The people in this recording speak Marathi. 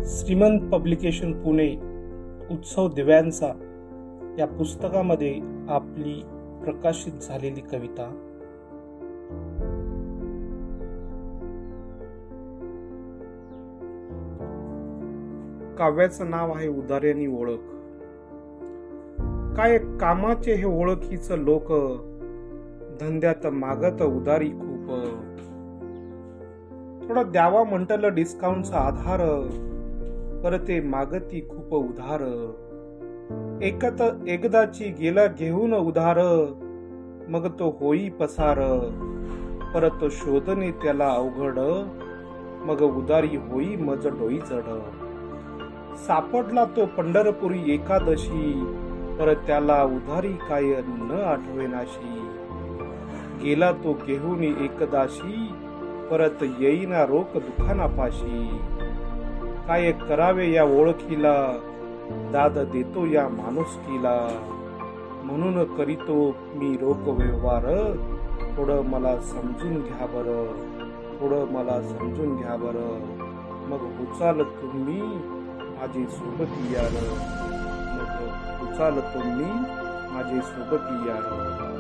श्रीमंत पब्लिकेशन पुणे उत्सव दिव्यांचा या पुस्तकामध्ये आपली प्रकाशित झालेली कविता काव्याचं नाव आहे उदार्यानी ओळख. काय कामाचे हे ओळखीचं लोक, धंद्यात मागत उदारी खूप. थोडा द्यावा म्हटलं डिस्काउंटचा आधार, परते मागती खूप उधार. एकदाची गेला घेऊन उधार, मग तो होई पसार. परत शोधणे त्याला अवघड, मग उदारी होई मज डोई जड. सापडला तो पंढरपुरी एकादशी, परत त्याला उधारी काय न आठवेनाशी. गेला तो घेऊन एकदाशी, परत येईना रोख दुखानापाशी. काय करावे या ओळखीला, दाद देतो या माणुसकीला. म्हणून करीतो मी रोख व्यवहार, थोडं मला समजून घ्या बरं, थोडं मला समजून घ्या बरं. मग उचाल तुम्ही माझे सोबती यार, मग उचाल तुम्ही माझे सोबती यार.